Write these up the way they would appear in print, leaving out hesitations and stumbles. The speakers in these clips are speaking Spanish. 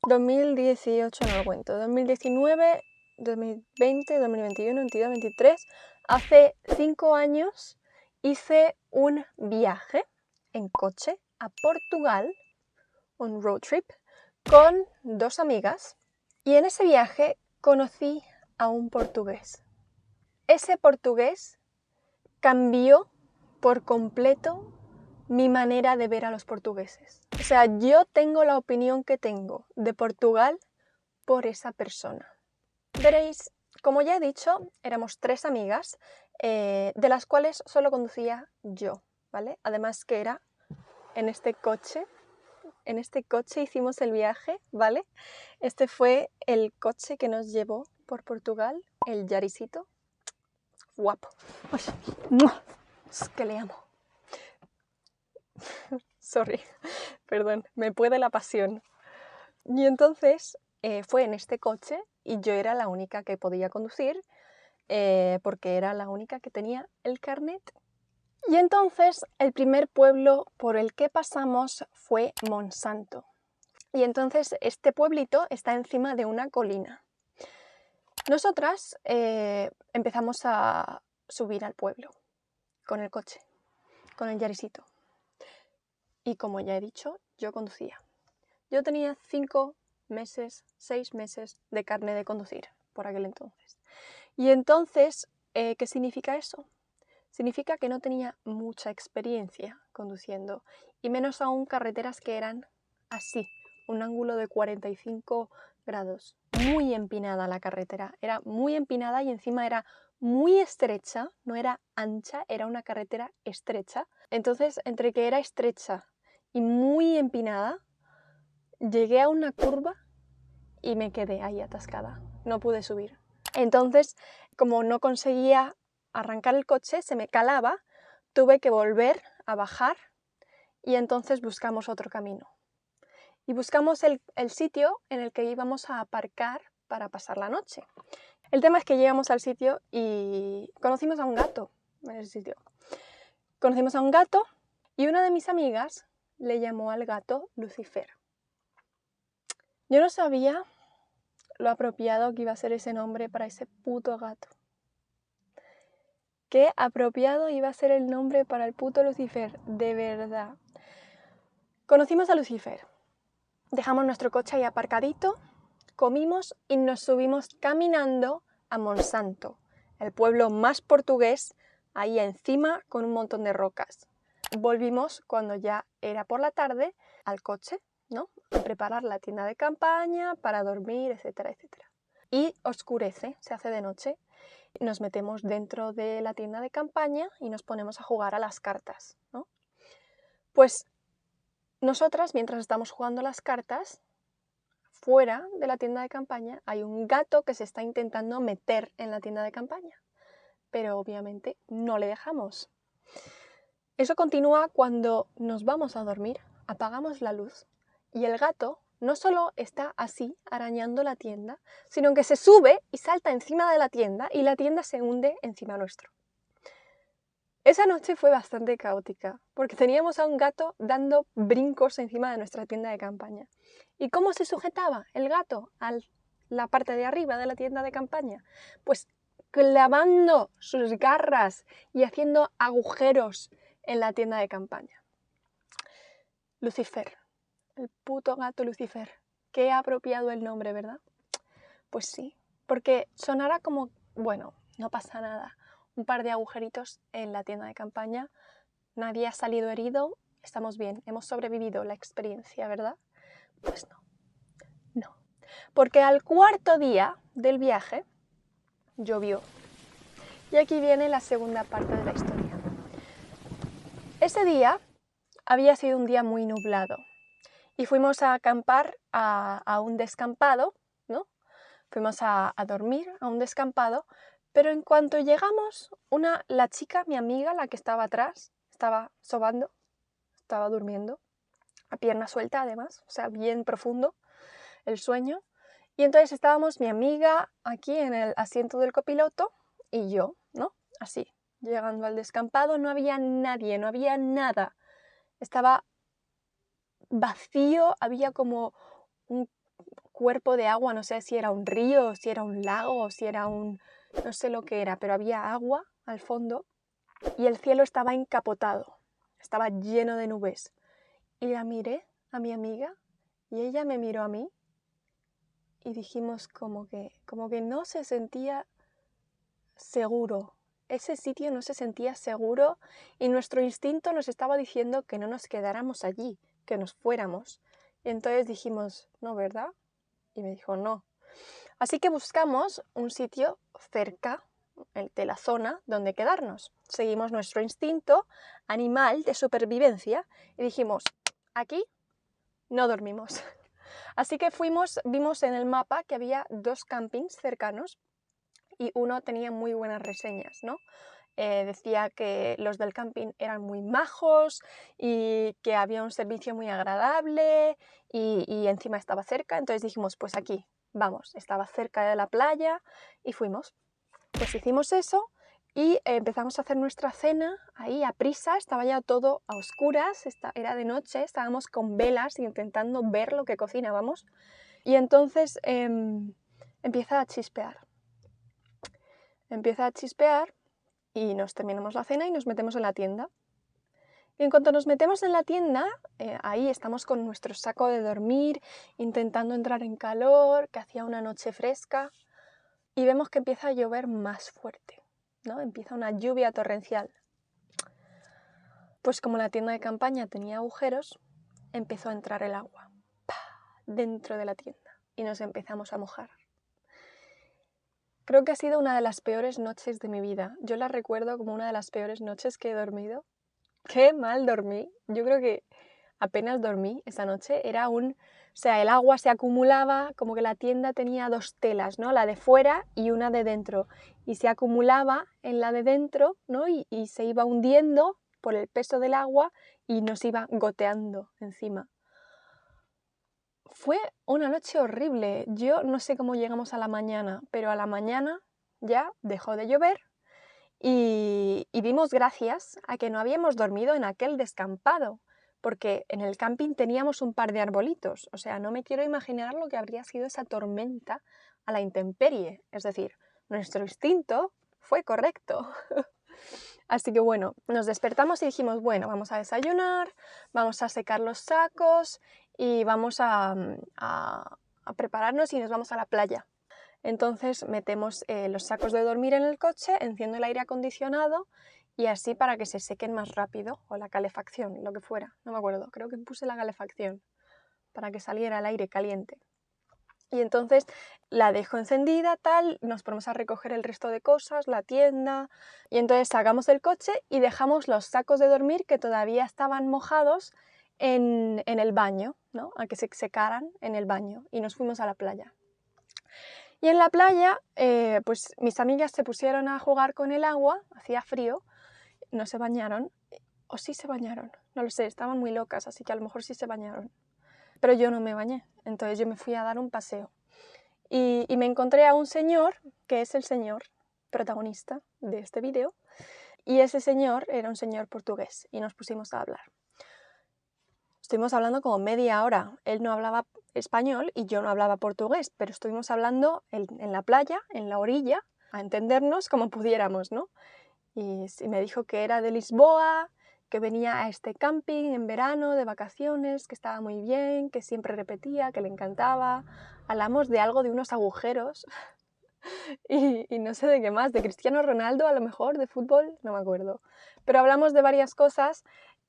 2018 no lo cuento, 2019, 2020, 2021, 2022, 2023, hace 5 años hice un viaje en coche a Portugal, un road trip, con 2 amigas, y en ese viaje conocí a un portugués. Ese portugués cambió por completo mi manera de ver a los portugueses. O sea, yo tengo la opinión que tengo de Portugal por esa persona. Veréis, como ya he dicho, éramos 3 amigas, de las cuales solo conducía yo, ¿vale? Además que era en este coche hicimos el viaje, ¿vale? Este fue el coche que nos llevó por Portugal, el Yarisito. Guapo. Es que le amo. Sorry, perdón, me puede la pasión. Y entonces fue en este coche y yo era la única que podía conducir porque era la única que tenía el carnet. Y entonces el primer pueblo por el que pasamos fue Monsanto. Y entonces este pueblito está encima de una colina. Nosotras empezamos a subir al pueblo con el coche, con el Yarisito. Y como ya he dicho, yo conducía. Yo tenía 5 meses, 6 meses de carnet de conducir por aquel entonces. Y entonces, ¿qué significa eso? Significa que no tenía mucha experiencia conduciendo, y menos aún carreteras que eran así, un ángulo de 45 grados. Muy empinada la carretera, era muy empinada y encima era muy estrecha, no era ancha, era una carretera estrecha. Entonces, entre que era estrecha y muy empinada, llegué a una curva y me quedé ahí atascada, no pude subir. Entonces, como no conseguía arrancar el coche, se me calaba, tuve que volver a bajar y entonces buscamos otro camino. Y buscamos el sitio en el que íbamos a aparcar para pasar la noche. El tema es que llegamos al sitio y conocimos a un gato en ese sitio. Conocimos a un gato y una de mis amigas le llamó al gato Lucifer. Yo no sabía lo apropiado que iba a ser ese nombre para ese puto gato. Qué apropiado iba a ser el nombre para el puto Lucifer, de verdad. Conocimos a Lucifer. Dejamos nuestro coche ahí aparcadito, comimos y nos subimos caminando a Monsanto, el pueblo más portugués, ahí encima con un montón de rocas. Volvimos cuando ya era por la tarde al coche, ¿no? A preparar la tienda de campaña para dormir, etcétera, etcétera. Y oscurece, se hace de noche. Nos metemos dentro de la tienda de campaña y nos ponemos a jugar a las cartas, ¿no? Pues nosotras, mientras estamos jugando las cartas, fuera de la tienda de campaña hay un gato que se está intentando meter en la tienda de campaña, pero obviamente no le dejamos. Eso continúa cuando nos vamos a dormir, apagamos la luz y el gato no solo está así arañando la tienda, sino que se sube y salta encima de la tienda y la tienda se hunde encima nuestro. Esa noche fue bastante caótica, porque teníamos a un gato dando brincos encima de nuestra tienda de campaña. ¿Y cómo se sujetaba el gato a la parte de arriba de la tienda de campaña? Pues clavando sus garras y haciendo agujeros en la tienda de campaña. Lucifer, el puto gato Lucifer. Qué apropiado el nombre, ¿verdad? Pues sí, porque sonará como, bueno, no pasa nada. Un par de agujeritos en la tienda de campaña, nadie ha salido herido, estamos bien, hemos sobrevivido la experiencia, ¿verdad? Pues no. Porque al 4.º día del viaje llovió. Y aquí viene la segunda parte de la historia. Ese día había sido un día muy nublado y fuimos a acampar a un descampado, ¿no? Fuimos a dormir a un descampado. Pero en cuanto llegamos, la chica, mi amiga, la que estaba atrás, estaba sobando, estaba durmiendo, a pierna suelta además, o sea, bien profundo el sueño. Y entonces estábamos mi amiga aquí en el asiento del copiloto y yo, ¿no? Así, llegando al descampado, no había nadie, no había nada. Estaba vacío, había como cuerpo de agua, no sé si era un río, o si era un lago, o si era un... no sé lo que era, pero había agua al fondo y el cielo estaba encapotado, estaba lleno de nubes. Y la miré a mi amiga y ella me miró a mí y dijimos como que no se sentía seguro. Ese sitio no se sentía seguro y nuestro instinto nos estaba diciendo que no nos quedáramos allí, que nos fuéramos. Y entonces dijimos, no, ¿verdad? Y me dijo, no. Así que buscamos un sitio cerca de la zona donde quedarnos. Seguimos nuestro instinto animal de supervivencia y dijimos, aquí no dormimos. Así que vimos en el mapa que había 2 campings cercanos y uno tenía muy buenas reseñas, ¿no? Decía que los del camping eran muy majos y que había un servicio muy agradable y encima estaba cerca, entonces dijimos, pues aquí, vamos, estaba cerca de la playa y fuimos. Pues hicimos eso y empezamos a hacer nuestra cena ahí a prisa, estaba ya todo a oscuras, era de noche, estábamos con velas intentando ver lo que cocinábamos y entonces empieza a chispear. Empieza a chispear y nos terminamos la cena y nos metemos en la tienda. Y en cuanto nos metemos en la tienda, ahí estamos con nuestro saco de dormir, intentando entrar en calor, que hacía una noche fresca, y vemos que empieza a llover más fuerte, ¿no? Empieza una lluvia torrencial. Pues como la tienda de campaña tenía agujeros, empezó a entrar el agua dentro de la tienda y nos empezamos a mojar. Creo que ha sido una de las peores noches de mi vida. Yo la recuerdo como una de las peores noches que he dormido. ¡Qué mal dormí! Yo creo que apenas dormí esa noche. O sea, el agua se acumulaba, como que la tienda tenía 2 telas, ¿no? La de fuera y una de dentro. Y se acumulaba en la de dentro, ¿no? Y se iba hundiendo por el peso del agua y nos iba goteando encima. Fue una noche horrible. Yo no sé cómo llegamos a la mañana, pero a la mañana ya dejó de llover y dimos gracias a que no habíamos dormido en aquel descampado, porque en el camping teníamos un par de arbolitos. O sea, no me quiero imaginar lo que habría sido esa tormenta a la intemperie. Es decir, nuestro instinto fue correcto. Así que bueno, nos despertamos y dijimos, bueno, vamos a desayunar, vamos a secar los sacos y vamos a prepararnos y nos vamos a la playa. Entonces metemos los sacos de dormir en el coche, enciendo el aire acondicionado y así para que se sequen más rápido, o la calefacción, lo que fuera, no me acuerdo, creo que puse la calefacción para que saliera el aire caliente. Y entonces la dejo encendida, tal, nos ponemos a recoger el resto de cosas, la tienda, y entonces sacamos el coche y dejamos los sacos de dormir que todavía estaban mojados en el baño, ¿no? A que se secaran en el baño, y nos fuimos a la playa. Y en la playa, pues mis amigas se pusieron a jugar con el agua, hacía frío, no se bañaron, o sí se bañaron, no lo sé, estaban muy locas, así que a lo mejor sí se bañaron. Pero yo no me bañé, entonces yo me fui a dar un paseo. Y me encontré a un señor, que es el señor protagonista de este vídeo, y ese señor era un señor portugués, y nos pusimos a hablar. Estuvimos hablando como media hora, él no hablaba español y yo no hablaba portugués, pero estuvimos hablando en la playa, en la orilla, a entendernos como pudiéramos, ¿no? Y me dijo que era de Lisboa, que venía a este camping en verano, de vacaciones, que estaba muy bien, que siempre repetía, que le encantaba. Hablamos de algo, de unos agujeros y no sé de qué más, de Cristiano Ronaldo a lo mejor, de fútbol, no me acuerdo. Pero hablamos de varias cosas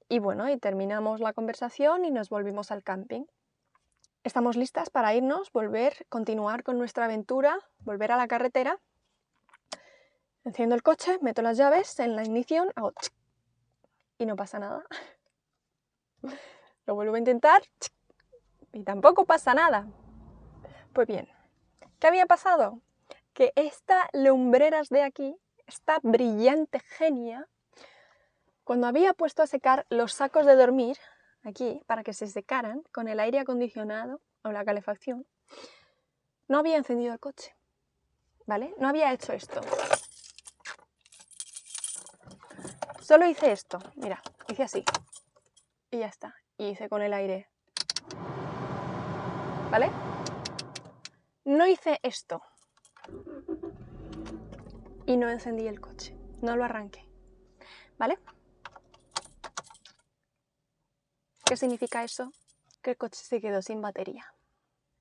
y bueno, y terminamos la conversación y nos volvimos al camping. Estamos listas para irnos, continuar con nuestra aventura, volver a la carretera. Enciendo el coche, meto las llaves en la ignición, hago tsk, y no pasa nada. Lo vuelvo a intentar tsk, y tampoco pasa nada. Pues bien, ¿qué había pasado? Que esta lumbreras de aquí, esta brillante genia, cuando había puesto a secar los sacos de dormir, aquí, para que se secaran con el aire acondicionado o la calefacción, no había encendido el coche, ¿vale? No había hecho esto. Solo hice esto, mira, hice así. Y ya está. Y hice con el aire. ¿Vale? no hice esto y no encendí el coche, no lo arranqué, ¿vale? ¿Qué significa eso? Que el coche se quedó sin batería,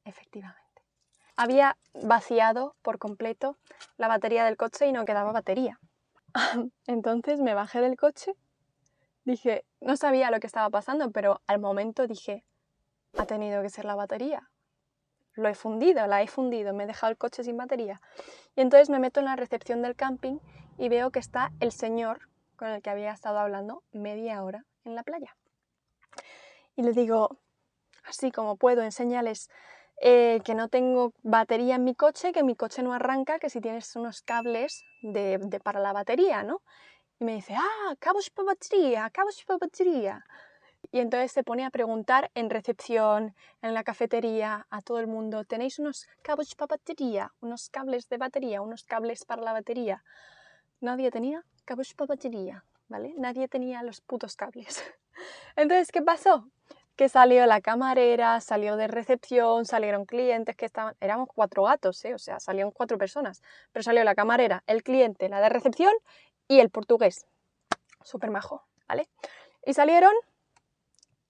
efectivamente. Había vaciado por completo la batería del coche y no quedaba batería. Entonces me bajé del coche, dije, no sabía lo que estaba pasando, pero al momento dije, ha tenido que ser la batería. La he fundido, me he dejado el coche sin batería. Y entonces me meto en la recepción del camping y veo que está el señor con el que había estado hablando media hora en la playa. Y le digo, así como puedo, en señales, que no tengo batería en mi coche, que mi coche no arranca, que si tienes unos cables para la batería, ¿no? Y me dice, cabos para batería. Y entonces se pone a preguntar en recepción, en la cafetería, a todo el mundo, ¿tenéis unos cabos para batería? ¿Unos cables de batería? ¿Unos cables para la batería? Nadie tenía cabos para batería, ¿vale? Nadie tenía los putos cables. Entonces, ¿qué pasó? Que salió la camarera, salió de recepción, salieron clientes que estaban... Éramos 4 gatos, o sea, salieron 4 personas. Pero salió la camarera, el cliente, la de recepción y el portugués. Súper majo, ¿vale? Y salieron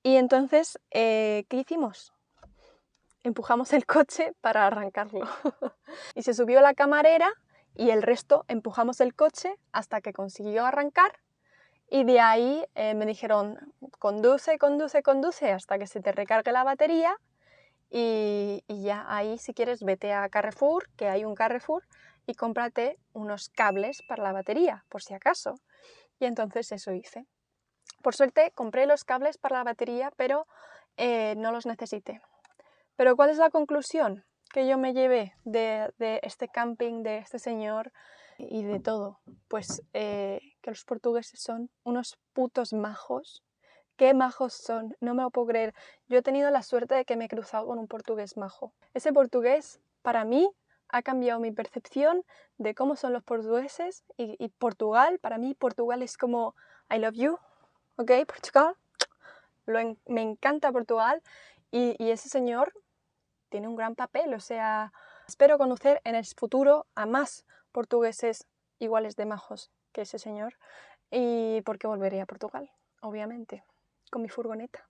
y entonces, ¿qué hicimos? Empujamos el coche para arrancarlo. Y se subió la camarera y el resto empujamos el coche hasta que consiguió arrancar. Y de ahí me dijeron, conduce hasta que se te recargue la batería y ya ahí si quieres vete a Carrefour, que hay un Carrefour, y cómprate unos cables para la batería, por si acaso. Y entonces eso hice. Por suerte compré los cables para la batería, pero no los necesité. Pero ¿cuál es la conclusión que yo me llevé de este camping, de este señor y de todo? Pues que los portugueses son unos putos majos. ¡Qué majos son! No me lo puedo creer. Yo he tenido la suerte de que me he cruzado con un portugués majo. Ese portugués, para mí, ha cambiado mi percepción de cómo son los portugueses y Portugal. Para mí, Portugal es como I love you, ¿ok? Portugal. Me encanta Portugal y ese señor tiene un gran papel, o sea, espero conocer en el futuro a más portugueses iguales de majos que ese señor y porque volveré a Portugal, obviamente, con mi furgoneta.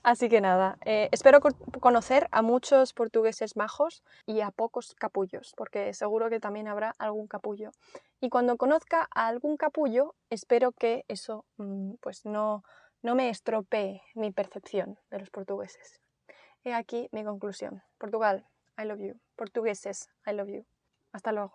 Así que nada, espero conocer a muchos portugueses majos y a pocos capullos, porque seguro que también habrá algún capullo. Y cuando conozca a algún capullo, espero que eso pues no me estropee mi percepción de los portugueses. He aquí mi conclusión. Portugal, I love you. Portugueses, I love you. Hasta luego.